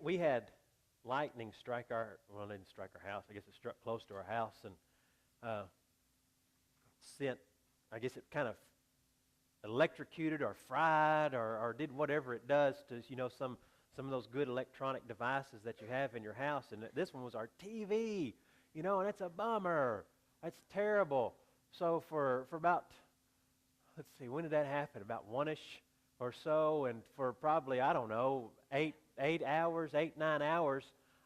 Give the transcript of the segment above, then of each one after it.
we had lightning strike it didn't strike our house. I guess it struck close to our house and sent, I guess it kind of electrocuted or fried or did whatever it does to, some of those good electronic devices that you have in your house. And this one was our TV, and it's a bummer. That's terrible. So for about, let's see, when did that happen? About 1-ish or so, and for probably, I don't know, 9 hours,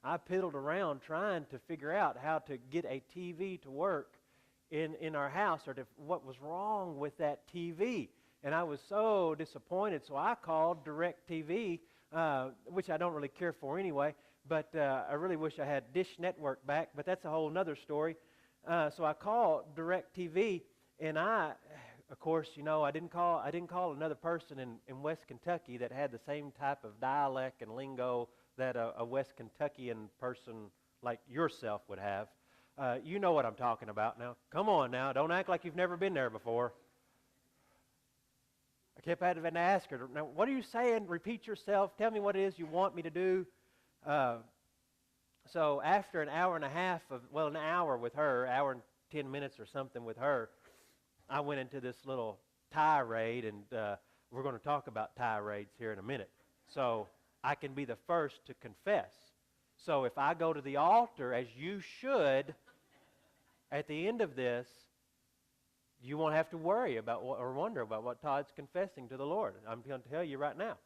I piddled around trying to figure out how to get a TV to work in our house, or what was wrong with that TV. And I was so disappointed, so I called DirecTV, which I don't really care for anyway, but I really wish I had Dish Network back, but that's a whole nother story. So I called DirecTV, and of course, I didn't call another person in West Kentucky that had the same type of dialect and lingo that a West Kentuckian person like yourself would have. You know what I'm talking about now. Come on now, don't act like you've never been there before. I kept having to ask her, now, what are you saying? Repeat yourself. Tell me what it is you want me to do. So after an hour and a half an hour with her, hour and 10 minutes or something with her, I went into this little tirade, and we're going to talk about tirades here in a minute. So I can be the first to confess. So if I go to the altar, as you should, at the end of this, you won't have to worry about or wonder about what Todd's confessing to the Lord. I'm going to tell you right now.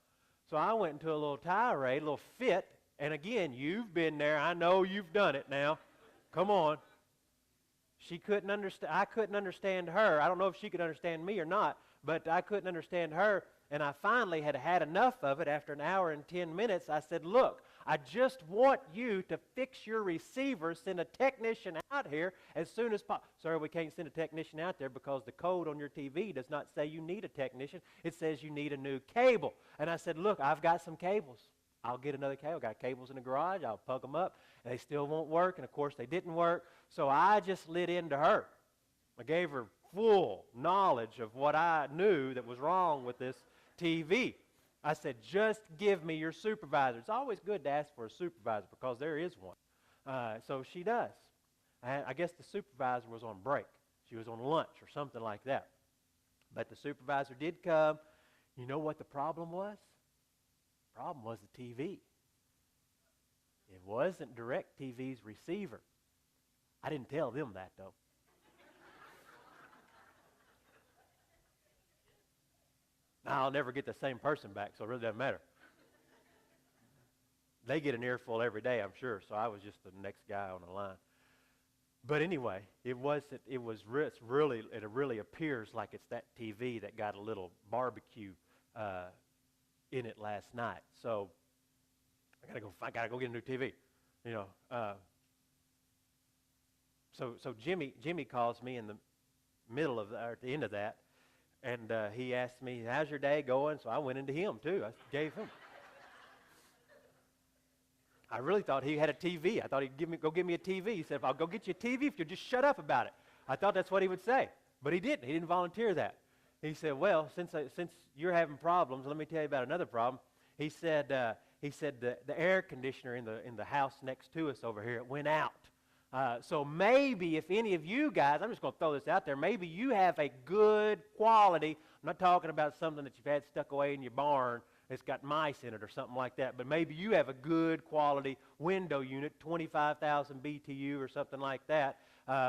So I went into a little tirade, a little fit, and again, you've been there. I know you've done it now. Come on. She couldn't understand. I couldn't understand her. I don't know if she could understand me or not, but I couldn't understand her. And I finally had had enough of it. After an hour and 10 minutes, I said, look, I just want you to fix your receiver, send a technician out here as soon as possible. Sir, we can't send a technician out there because the code on your TV does not say you need a technician. It says you need a new cable. And I said, look, I've got some cables. I'll get another cable. I've got cables in the garage. I'll plug them up. And they still won't work. And, of course, they didn't work. So I just lit into her. I gave her full knowledge of what I knew that was wrong with this TV. I said, just give me your supervisor. It's always good to ask for a supervisor because there is one. So she does. I guess the supervisor was on break. She was on lunch or something like that. But the supervisor did come. You know what the problem was? The problem was the TV. It wasn't DirecTV's receiver. I didn't tell them that, though. Now, I'll never get the same person back, so it really doesn't matter. They get an earful every day, I'm sure, so I was just the next guy on the line. But anyway, it really appears like it's that TV that got a little barbecue in it last night. So I gotta go get a new TV, So Jimmy calls me in the middle of or at the end of that, and he asked me, "How's your day going?" So I went into him too. I gave him. I really thought he had a TV. I thought he'd go give me a TV. He said, "I'll go get you a TV if you'll just shut up about it." I thought that's what he would say, but he didn't. He didn't volunteer that. He said, "Well, since you're having problems, let me tell you about another problem." He said the air conditioner in the house next to us over here, it went out. So maybe if any of you guys, I'm just going to throw this out there, maybe you have a good quality. I'm not talking about something that you've had stuck away in your barn that's got mice in it or something like that, but maybe you have a good quality window unit, 25,000 BTU or something like that.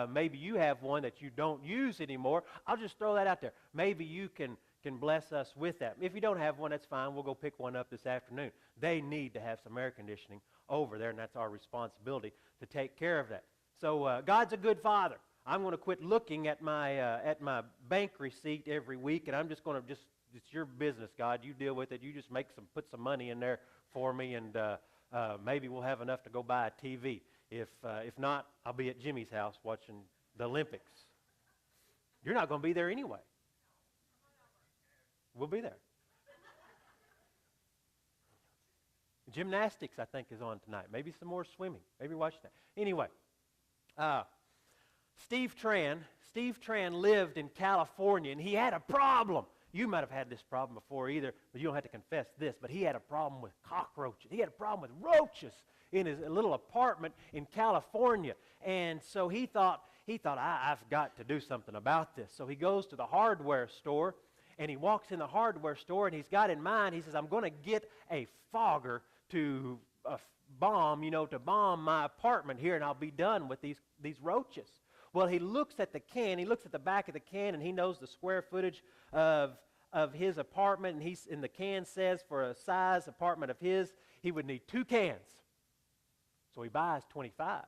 Maybe you have one that you don't use anymore. I'll just throw that out there. Maybe you can bless us with that. If you don't have one, that's fine. We'll go pick one up this afternoon. They need to have some air conditioning over there, and that's our responsibility to take care of that. So God's a good Father. I'm going to quit looking at my bank receipt every week, and I'm just going to it's your business, God. You deal with it. You just put some money in there for me, and maybe we'll have enough to go buy a TV. If not, I'll be at Jimmy's house watching the Olympics. You're not going to be there anyway. We'll be there. Gymnastics, I think, is on tonight. Maybe some more swimming. Maybe watch that. Anyway, Steve Tran lived in California, and he had a problem. you might have had this problem before either, but you don't have to confess this, but he had a problem with cockroaches. He had a problem with roaches in his little apartment in California. And so he thought, I've got to do something about this. So he goes to the hardware store, and he walks in the hardware store, and he's got in mind, he says, I'm going to get a fogger to bomb my apartment here, and I'll be done with these roaches. Well, he looks at the can, he looks at the back of the can, and he knows the square footage of his apartment, and the can says for a size apartment of his, he would need 2 cans. So he buys 25.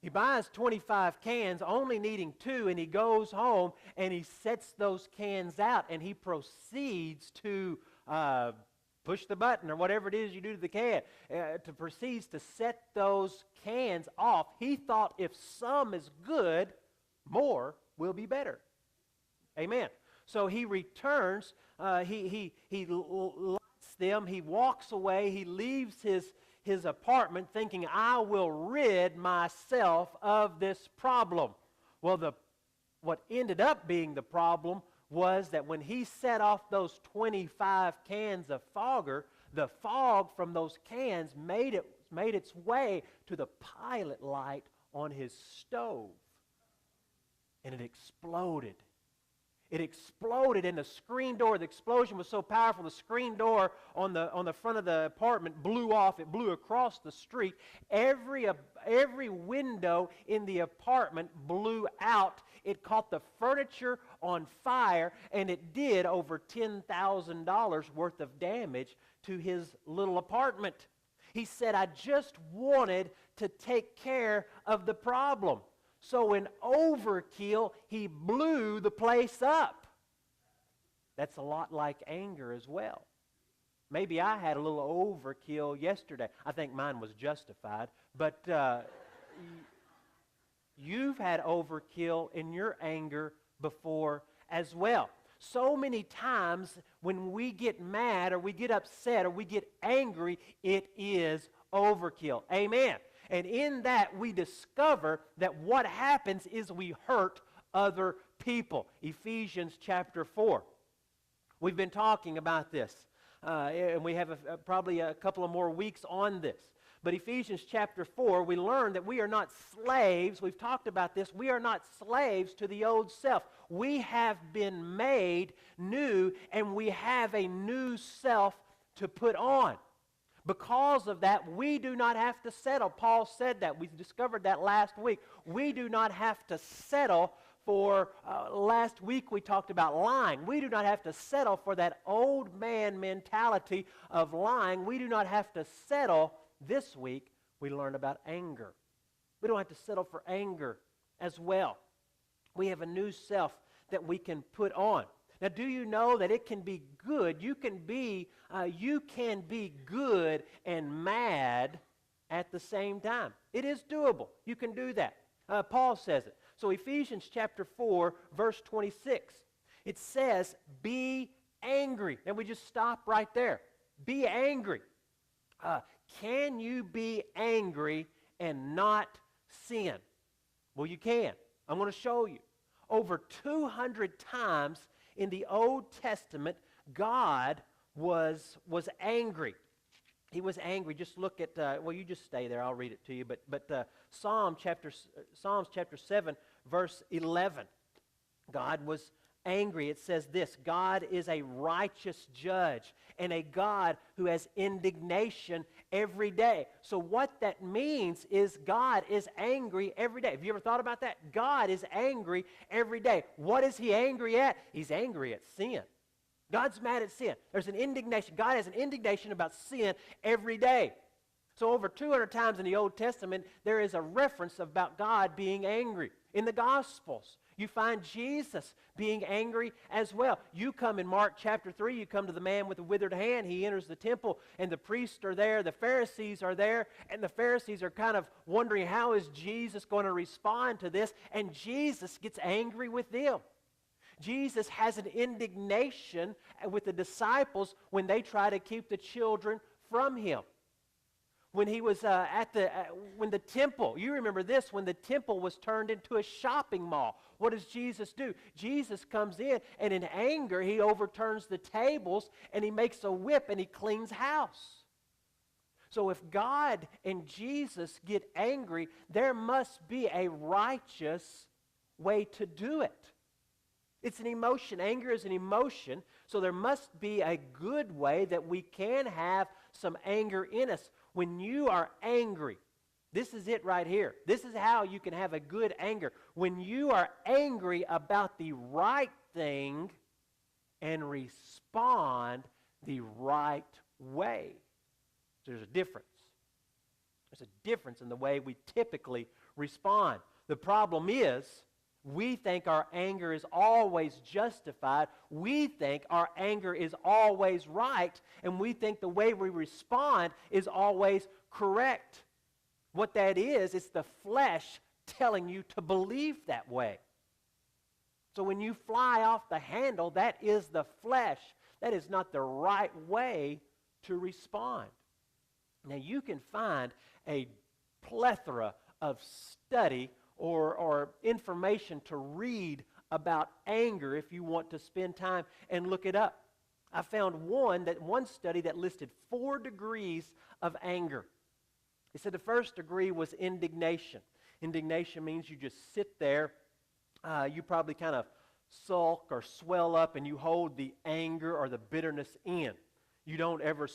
He buys 25 cans, only needing 2, and he goes home, and he sets those cans out, and he proceeds to push the button or whatever it is you do to the can, proceeds to set those cans off. He thought if some is good, more will be better. Amen. So he returns, he lights them, he walks away, he leaves his apartment thinking, I will rid myself of this problem. Well, what ended up being the problem was that when he set off those 25 cans of fogger, the fog from those cans made its way to the pilot light on his stove. And it exploded. It exploded, and the screen door, the explosion was so powerful, the screen door on the front of the apartment blew off. It blew across the street. Every window in the apartment blew out. It caught the furniture on fire, and it did over $10,000 worth of damage to his little apartment. He said, I just wanted to take care of the problem. So in overkill, he blew the place up. That's a lot like anger as well. Maybe I had a little overkill yesterday. I think mine was justified. But you've had overkill in your anger before as well. So many times when we get mad or we get upset or we get angry, it is overkill. Amen. And in that, we discover that what happens is we hurt other people. Ephesians chapter 4. We've been talking about this, and we have probably a couple of more weeks on this. But Ephesians chapter 4, we learn that we are not slaves. We've talked about this. We are not slaves to the old self. We have been made new, and we have a new self to put on. Because of that, we do not have to settle. Paul said that. We discovered that last week. We do not have to settle for, last week we talked about lying. We do not have to settle for that old man mentality of lying. We do not have to settle. This week, we learned about anger. We don't have to settle for anger as well. We have a new self that we can put on. Now, do you know that it can be good? You can be good and mad at the same time. It is doable. You can do that. Paul says it. So Ephesians chapter 4, verse 26. It says, be angry. And we just stop right there. Be angry. Can you be angry and not sin? Well, you can. I'm going to show you. Over 200 times in the Old Testament, God was angry. He was angry. Just look at, you just stay there. I'll read it to you. But Psalms chapter 7, verse 11. God was angry. It says this, God is a righteous judge and a God who has indignation every day. So what that means is God is angry every day. Have you ever thought about that? God is angry every day. What is he angry at? He's angry at sin. God's mad at sin. There's an indignation. God has an indignation about sin every day. So over 200 times in the Old Testament, there is a reference about God being angry. In the Gospels, you find Jesus being angry as well. You come in Mark chapter 3, you come to the man with the withered hand. He enters the temple, and the priests are there, the Pharisees are there, and the Pharisees are kind of wondering, how is Jesus going to respond to this? And Jesus gets angry with them. Jesus has an indignation with the disciples when they try to keep the children from him. When he was when the temple, you remember this, when the temple was turned into a shopping mall, what does Jesus do? Jesus comes in, and in anger, he overturns the tables, and he makes a whip, and he cleans house. So if God and Jesus get angry, there must be a righteous way to do it. It's an emotion. Anger is an emotion, so there must be a good way that we can have some anger in us. When you are angry, this is it right here. This is how you can have a good anger. When you are angry about the right thing and respond the right way. So there's a difference. There's a difference in the way we typically respond. The problem is, we think our anger is always justified. We think our anger is always right. And we think the way we respond is always correct. What that is, it's the flesh telling you to believe that way. So when you fly off the handle, that is the flesh. That is not the right way to respond. Now you can find a plethora of study or information to read about anger if you want to spend time and look it up. I found one study that listed 4 degrees of anger. It said the first degree was indignation. Indignation means you just sit there, you probably kind of sulk or swell up, and you hold the anger or the bitterness in. You don't ever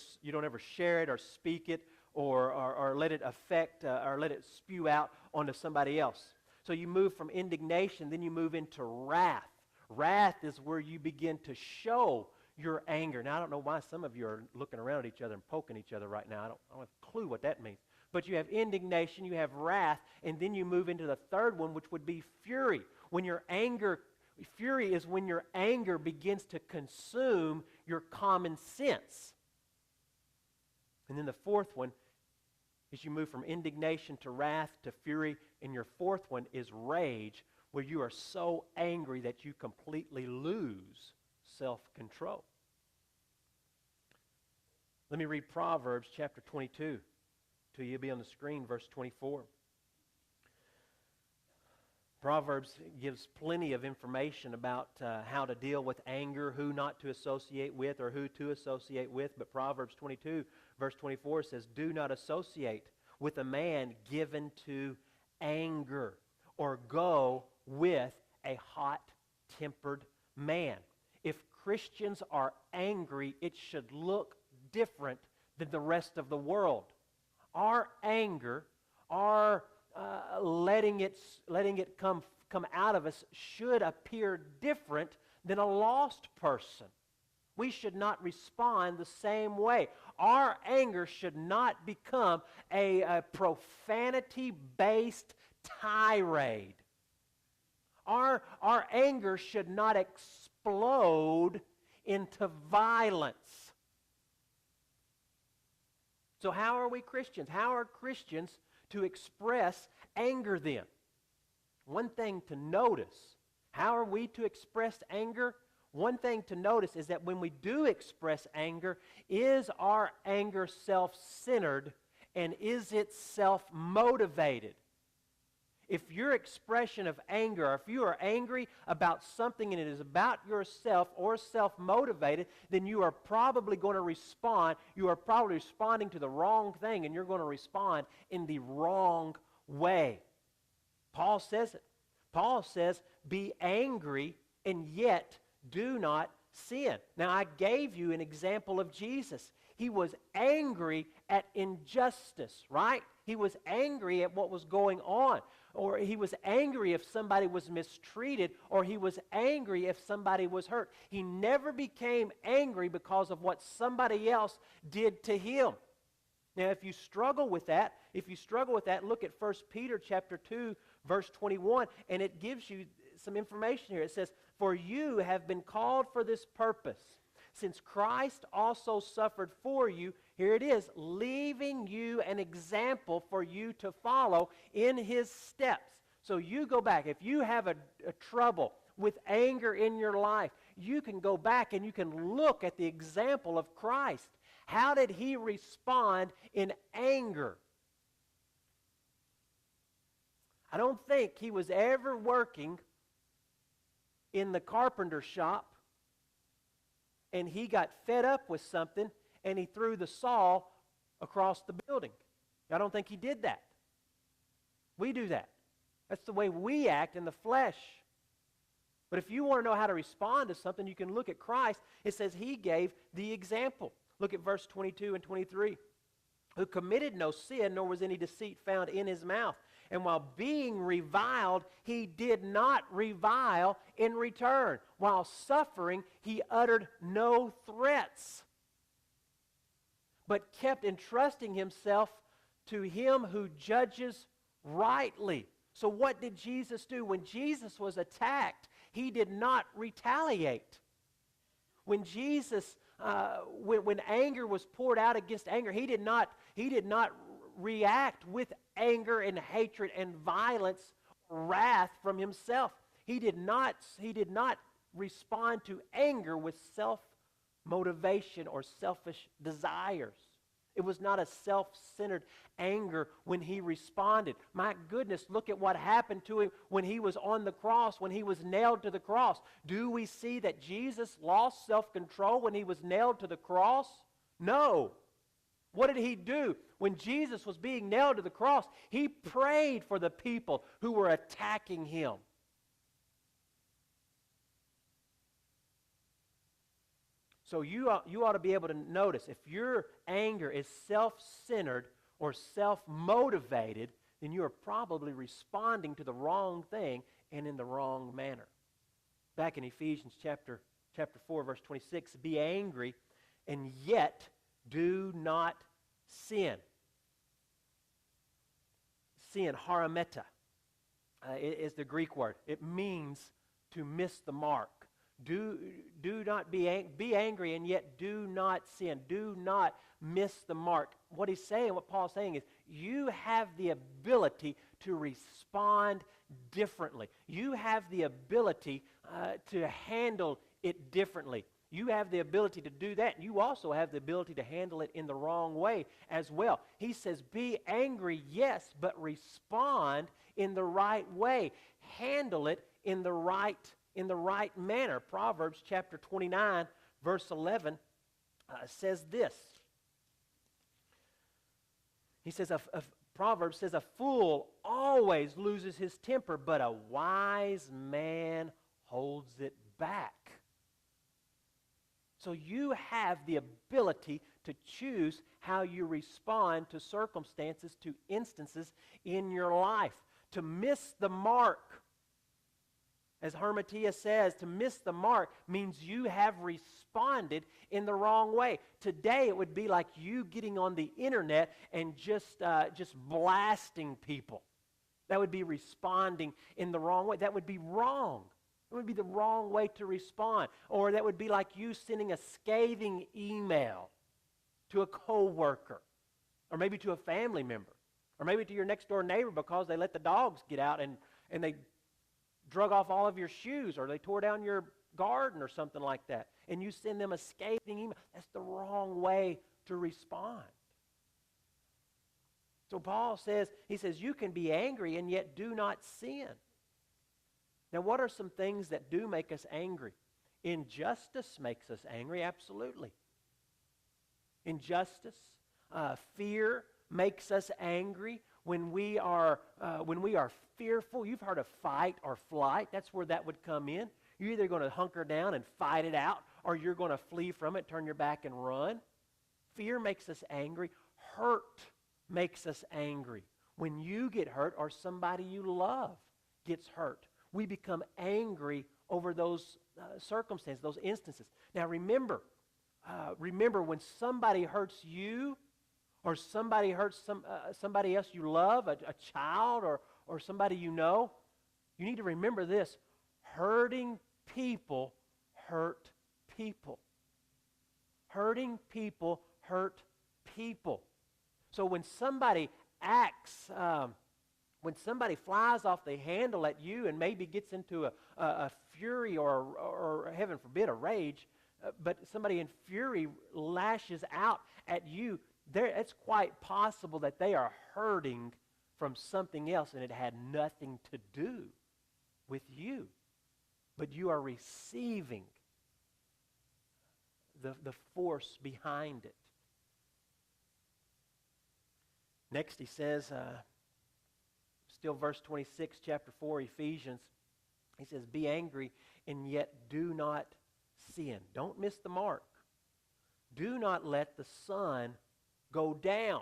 share it or speak it or let it affect or let it spew out onto somebody else. So you move from indignation, then you move into wrath. Wrath is where you begin to show your anger. Now, I don't know why some of you are looking around at each other and poking each other right now. I don't have a clue what that means. But you have indignation, you have wrath, and then you move into the third one, which would be fury. Fury is when your anger begins to consume your common sense. And then the fourth one is you move from indignation to wrath to fury, and your fourth one is rage, where you are so angry that you completely lose self-control. Let me read Proverbs chapter 22 to you. It'll be on the screen, verse 24. Proverbs gives plenty of information about how to deal with anger, who not to associate with or who to associate with. But Proverbs 22, verse 24 says, "Do not associate with a man given to anger, or go with a hot-tempered man." If Christians are angry, it should look different than the rest of the world. Our anger, our letting it come out of us should appear different than a lost person. We should not respond the same way. Our anger should not become a profanity-based tirade. Our anger should not explode into violence. So how are we Christians? How are Christians to express anger then? One thing to notice, how are we to express anger? One thing to notice is that when we do express anger, is our anger self-centered and is it self-motivated? If your expression of anger, or if you are angry about something and it is about yourself or self-motivated, then you are probably going to respond. You are probably responding to the wrong thing, and you're going to respond in the wrong way. Paul says it. Paul says, be angry and yet do not sin. Now, I gave you an example of Jesus. He was angry at injustice, right? He was angry at what was going on. Or he was angry if somebody was mistreated, or he was angry if somebody was hurt. He never became angry because of what somebody else did to him. Now, if you struggle with that, look at 1 Peter chapter 2, verse 21, and it gives you some information here. It says, "For you have been called for this purpose, since Christ also suffered for you," here it is, "leaving you an example for you to follow in his steps." So you go back. If you have a trouble with anger in your life, you can go back and you can look at the example of Christ. How did he respond in anger? I don't think he was ever working in the carpenter shop and he got fed up with something and he threw the saw across the building. I don't think he did that. We do that. That's the way we act in the flesh. But if you want to know how to respond to something, you can look at Christ. It says he gave the example. Look at verse 22 and 23. Who committed no sin, nor was any deceit found in his mouth. And while being reviled, he did not revile in return. While suffering, he uttered no threats, but kept entrusting himself to him who judges rightly. So what did Jesus do? When Jesus was attacked, he did not retaliate. When Jesus, when anger was poured out against anger, he did not react with anger and hatred and violence, wrath from himself. He did not respond to anger with self-motivation or selfish desires. It was not a self-centered anger when he responded. My goodness, look at what happened to him when he was on the cross, when he was nailed to the cross. Do we see that Jesus lost self-control when he was nailed to the cross? No. What did he do? When Jesus was being nailed to the cross, he prayed for the people who were attacking him. So you ought to be able to notice if your anger is self-centered or self-motivated, then you are probably responding to the wrong thing and in the wrong manner. Back in Ephesians chapter 4, verse 26, be angry and yet do not sin. Sin, harameta, is the Greek word. It means to miss the mark. Do not be angry and yet do not sin. Do not miss the mark. What Paul's saying is you have the ability to respond differently. You have the ability to handle it differently. You have the ability to do that. You also have the ability to handle it in the wrong way as well. He says, be angry, yes, but respond in the right way. Handle it in the right manner. Proverbs chapter 29, verse 11 says this. He says, Proverbs says, a fool always loses his temper, but a wise man holds it back. So you have the ability to choose how you respond to circumstances, to instances in your life. To miss the mark, as Hermetia says, to miss the mark means you have responded in the wrong way. Today it would be like you getting on the internet and just blasting people. That would be responding in the wrong way. That would be wrong. It would be the wrong way to respond. Or that would be like you sending a scathing email to a coworker, or maybe to a family member, or maybe to your next door neighbor because they let the dogs get out and they drug off all of your shoes, or they tore down your garden or something like that, and you send them a scathing email. That's the wrong way to respond. So Paul says, he says, you can be angry and yet do not sin. Now, what are some things that do make us angry? Injustice makes us angry, absolutely. Injustice, fear makes us angry. When we are fearful, you've heard of fight or flight. That's where that would come in. You're either going to hunker down and fight it out, or you're going to flee from it, turn your back and run. Fear makes us angry. Hurt makes us angry. When you get hurt or somebody you love gets hurt, we become angry over those circumstances, those instances. Now remember when somebody hurts you, or somebody hurts somebody else you love, a child or somebody you know, you need to remember this: hurting people hurt people. Hurting people hurt people. So when somebody when somebody flies off the handle at you and maybe gets into a fury or heaven forbid, a rage, but somebody in fury lashes out at you, it's quite possible that they are hurting from something else and it had nothing to do with you. But you are receiving the force behind it. Next he says, still verse 26, chapter 4, Ephesians, he says, be angry and yet do not sin. Don't miss the mark. Do not let the sun go down.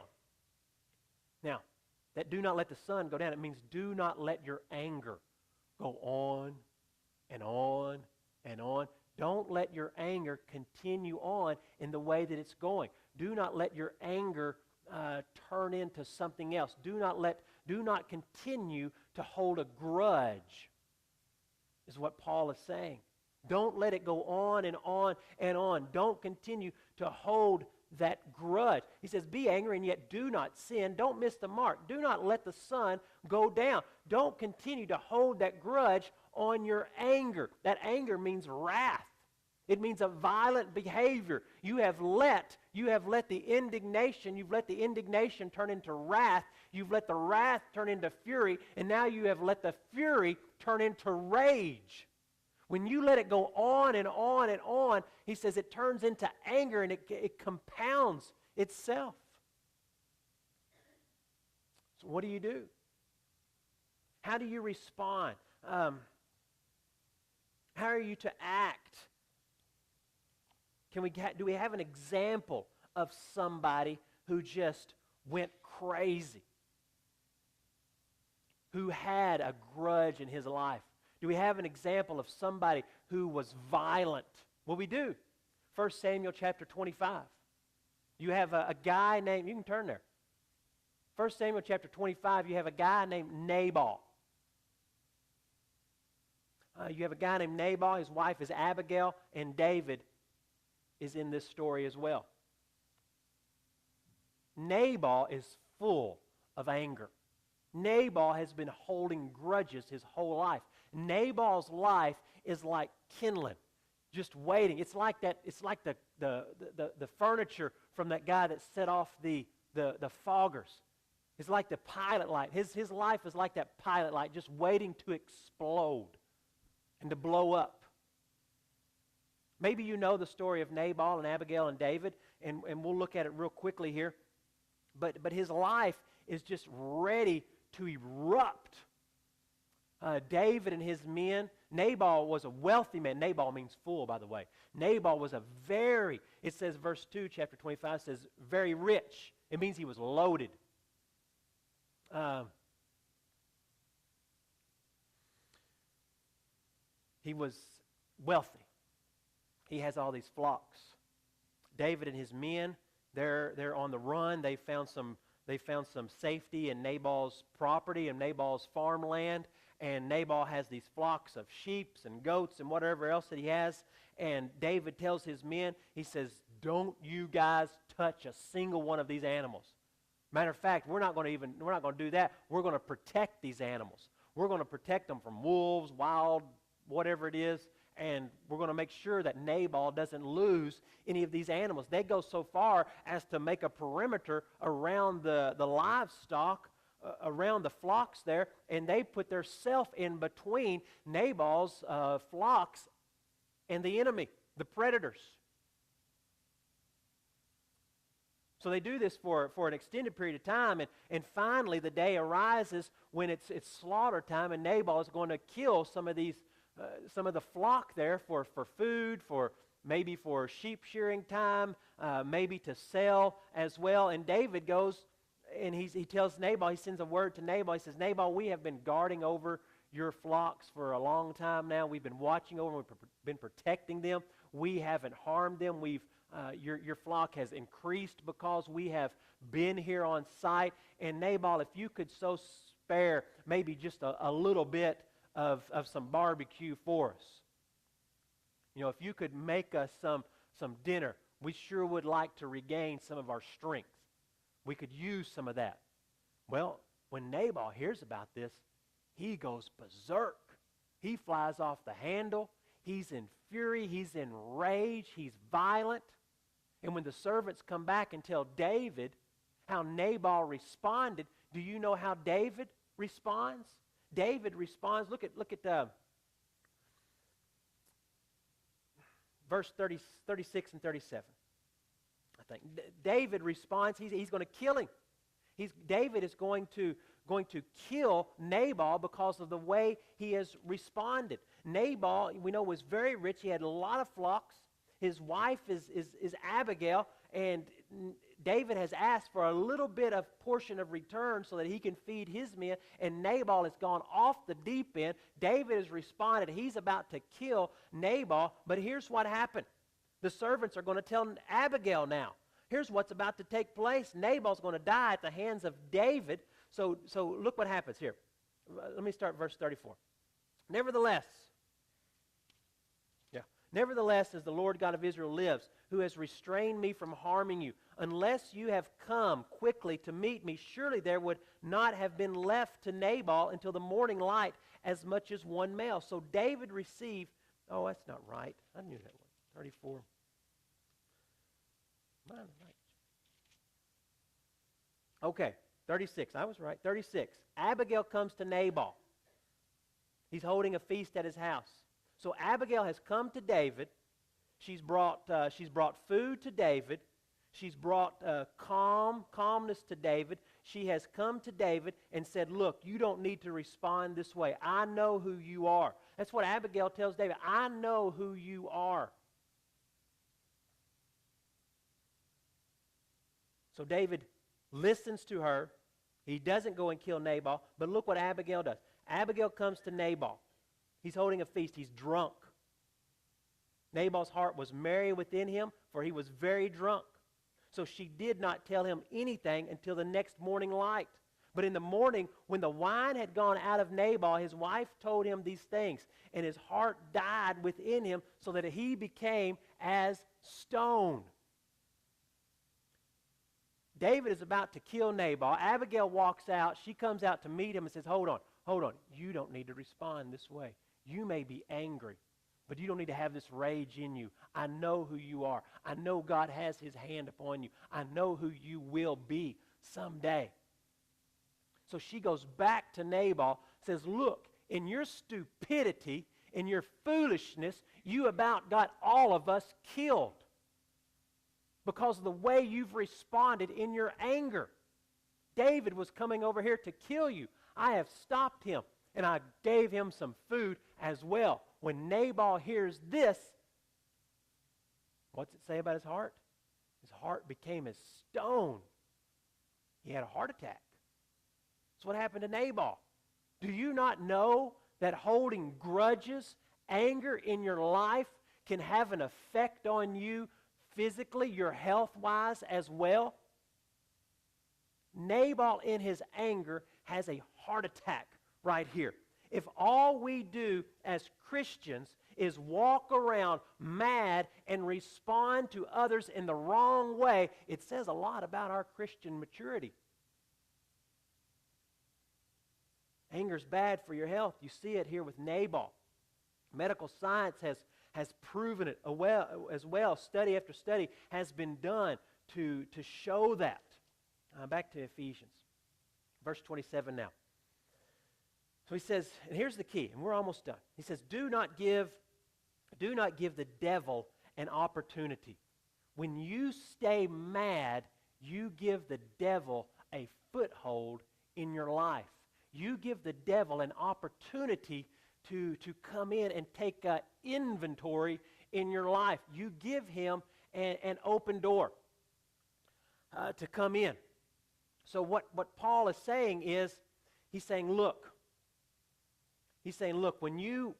Now, that do not let the sun go down, it means do not let your anger go on and on and on. Don't let your anger continue on in the way that it's going. Do not let your anger turn into something else. Do not continue to hold a grudge, is what Paul is saying. Don't let it go on and on and on. Don't continue to hold that grudge. He says, be angry and yet do not sin. Don't miss the mark. Do not let the sun go down. Don't continue to hold that grudge on your anger. That anger means wrath. It means a violent behavior. You have let the indignation turn into wrath. You've let the wrath turn into fury, and now you have let the fury turn into rage. When you let it go on and on and on, he says it turns into anger and it compounds itself. So what do? How do you respond? How are you to act? Do we have an example of somebody who just went crazy? Who had a grudge in his life? Do we have an example of somebody who was violent? Well, we do. 1 Samuel chapter 25. You have a guy named, you can turn there. 1 Samuel chapter 25, you have a guy named Nabal. You have a guy named Nabal, his wife is Abigail, and David is in this story as well. Nabal is full of anger. Nabal has been holding grudges his whole life. Nabal's life is like kindling, just waiting. It's like that. It's like the furniture from that guy that set off the foggers. It's like the pilot light. His life is like that pilot light, just waiting to explode and to blow up. Maybe you know the story of Nabal and Abigail and David, and we'll look at it real quickly here. But his life is just ready to erupt. David and his men, Nabal was a wealthy man. Nabal means fool, by the way. Nabal was it says verse 2, chapter 25, says very rich. It means he was loaded. He was wealthy. He has all these flocks. David and his men, they're on the run. They found some safety in Nabal's property and Nabal's farmland. And Nabal has these flocks of sheep and goats and whatever else that he has. And David tells his men, he says, don't you guys touch a single one of these animals. Matter of fact, we're not going to do that. We're going to protect these animals. We're going to protect them from wolves, wild, whatever it is. And we're going to make sure that Nabal doesn't lose any of these animals. They go so far as to make a perimeter around the livestock, around the flocks there, and they put their self in between Nabal's flocks and the enemy, the predators. So they do this for an extended period of time, and finally the day arises when it's slaughter time, and Nabal is going to kill some of the flock there for food, maybe for sheep shearing time, maybe to sell as well. And David goes and he tells Nabal, he sends a word to Nabal. He says, Nabal, we have been guarding over your flocks for a long time now. We've been watching over them. We've been protecting them. We haven't harmed them. Your flock has increased because we have been here on site. And Nabal, if you could so spare maybe just a little bit of some barbecue for us. You know, if you could make us some dinner, we sure would like to regain some of our strength. We could use some of that. Well, when Nabal hears about this, he goes berserk. He flies off the handle. He's in fury. He's in rage. He's violent. And when the servants come back and tell David how Nabal responded, do you know how David responds? David responds, look at verse 36 and 37, I think. David responds, he's going to kill him. David is going to kill Nabal because of the way he has responded. Nabal, we know, was very rich. He had a lot of flocks. His wife is Abigail, and David has asked for a little bit of portion of return so that he can feed his men, and Nabal has gone off the deep end. David has responded. He's about to kill Nabal, but here's what happened. The servants are going to tell Abigail now. Here's what's about to take place. Nabal's going to die at the hands of David. So look what happens here. Let me start verse 34. Nevertheless, as the Lord God of Israel lives, who has restrained me from harming you, unless you have come quickly to meet me, surely there would not have been left to Nabal until the morning light as much as one male. So David received, oh, that's not right. I knew that one. 34. Mine was right. Okay, 36. I was right. 36. Abigail comes to Nabal. He's holding a feast at his house. So Abigail has come to David. She's brought food to David. She's brought calmness to David. She has come to David and said, look, you don't need to respond this way. I know who you are. That's what Abigail tells David. I know who you are. So David listens to her. He doesn't go and kill Nabal, but look what Abigail does. Abigail comes to Nabal. He's holding a feast. He's drunk. Nabal's heart was merry within him, for he was very drunk. So she did not tell him anything until the next morning light. But in the morning, when the wine had gone out of Nabal, his wife told him these things, and his heart died within him, so that he became as stone. David is about to kill Nabal. Abigail walks out. She comes out to meet him and says, hold on. You don't need to respond this way. You may be angry, but you don't need to have this rage in you. I know who you are. I know God has his hand upon you. I know who you will be someday. So she goes back to Nabal, says, look, in your stupidity, in your foolishness, you about got all of us killed because of the way you've responded in your anger. David was coming over here to kill you. I have stopped him, and I gave him some food as well. When Nabal hears this, what's it say about his heart? His heart became as stone. He had a heart attack. That's what happened to Nabal. Do you not know that holding grudges, anger in your life can have an effect on you physically, your health-wise as well? Nabal, in his anger, has a heart attack right here. If all we do as Christians is walk around mad and respond to others in the wrong way, it says a lot about our Christian maturity. Anger's bad for your health. You see it here with Nabal. Medical science has proven it as well. Study after study has been done to show that. Back to Ephesians. Verse 27 now. So he says, and here's the key, and we're almost done. He says, do not give the devil an opportunity. When you stay mad, you give the devil a foothold in your life. You give the devil an opportunity to come in and take inventory in your life. You give him an open door to come in. So what Paul is saying is, he's saying, look, when you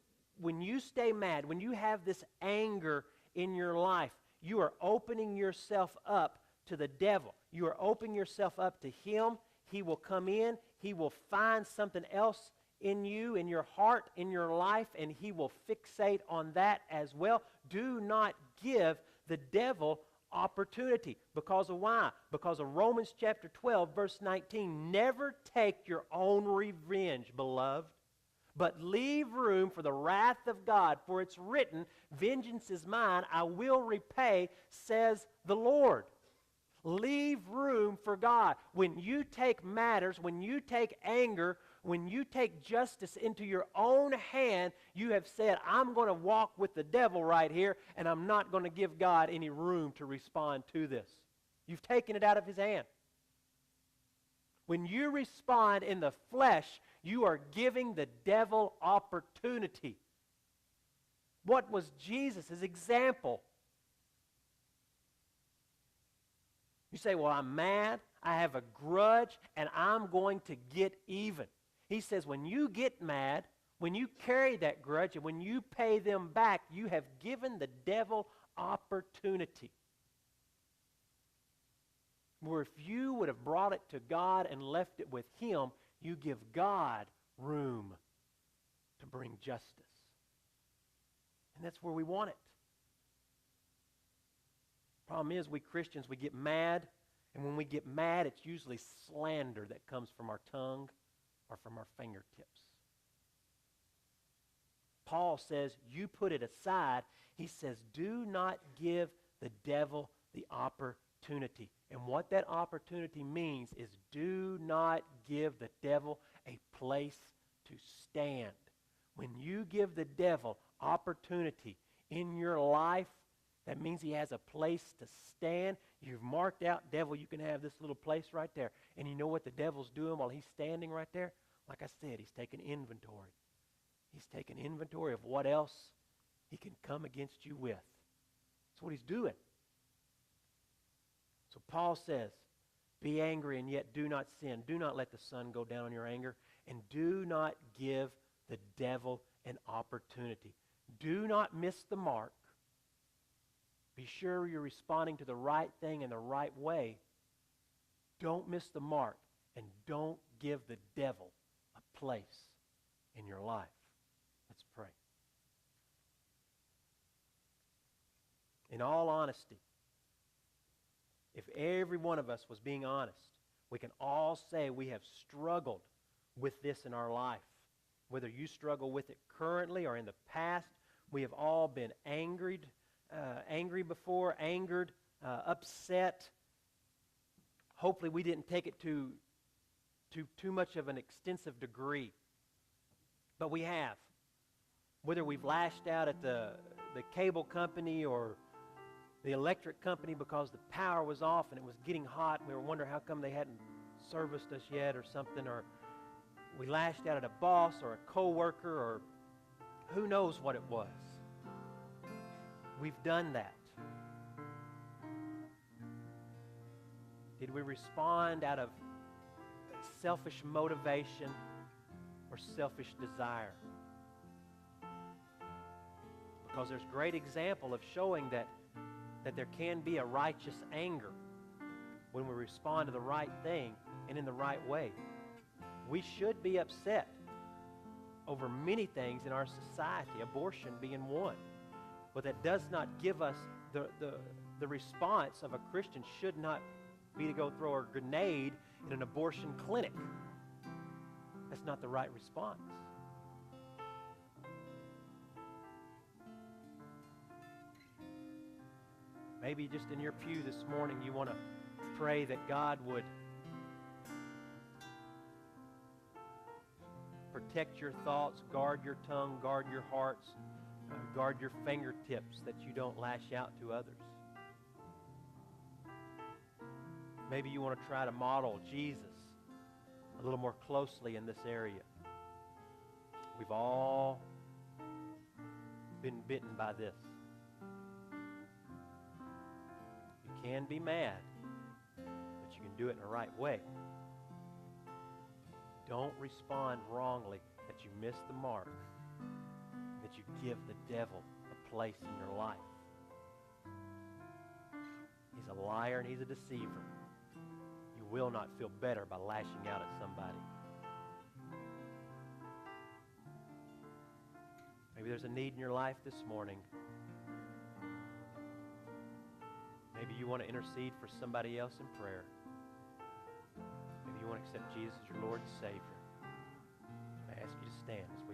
stay mad, when you have this anger in your life, you are opening yourself up to the devil. You are opening yourself up to him. He will come in. He will find something else in you, in your heart, in your life, and he will fixate on that as well. Do not give the devil opportunity. Because of why? Because of Romans chapter 12, verse 19. Never take your own revenge, beloved, But leave room for the wrath of God, for it's written, vengeance is mine, I will repay, says the Lord. Leave room for God. When you take matters, when you take anger, when you take justice into your own hand, you have said, I'm going to walk with the devil right here, and I'm not going to give God any room to respond to this. You've taken it out of his hand. When you respond in the flesh, you are giving the devil opportunity. What was Jesus' example? You say, well, I'm mad, I have a grudge, and I'm going to get even. He says, when you get mad, when you carry that grudge, and when you pay them back, you have given the devil opportunity. Where if you would have brought it to God and left it with him, you give God room to bring justice. And that's where we want it. Problem is, we Christians, we get mad, and when we get mad, it's usually slander that comes from our tongue or from our fingertips. Paul says, you put it aside. He says, do not give the devil the opportunity. And what that opportunity means is do not give the devil a place to stand. When you give the devil opportunity in your life, that means he has a place to stand. You've marked out, devil, you can have this little place right there. And you know what the devil's doing while he's standing right there? Like I said, he's taking inventory. He's taking inventory of what else he can come against you with. That's what he's doing. So Paul says, be angry and yet do not sin. Do not let the sun go down on your anger. And do not give the devil an opportunity. Do not miss the mark. Be sure you're responding to the right thing in the right way. Don't miss the mark. And don't give the devil a place in your life. Let's pray. In all honesty, if every one of us was being honest, we can all say we have struggled with this in our life. Whether you struggle with it currently or in the past, we have all been angry before, angered, upset. Hopefully we didn't take it to too much of an extensive degree. But we have. Whether we've lashed out at the cable company or the electric company because the power was off and it was getting hot and we were wondering how come they hadn't serviced us yet or something, or we lashed out at a boss or a coworker or who knows what it was. We've done that. Did we respond out of selfish motivation or selfish desire? Because there's great example of showing that there can be a righteous anger when we respond to the right thing and in the right way. We should be upset over many things in our society, abortion being one. But that does not give us the response of a Christian should not be to go throw a grenade in an abortion clinic. That's not the right response. Maybe just in your pew this morning you want to pray that God would protect your thoughts, guard your tongue, guard your hearts, guard your fingertips that you don't lash out to others. Maybe you want to try to model Jesus a little more closely in this area. We've all been bitten by this. You can be mad, but you can do it in the right way. Don't respond wrongly that you miss the mark, that you give the devil a place in your life. He's a liar and he's a deceiver. You will not feel better by lashing out at somebody. Maybe there's a need in your life this morning. Maybe you want to intercede for somebody else in prayer. Maybe you want to accept Jesus as your Lord and Savior. I ask you to stand as we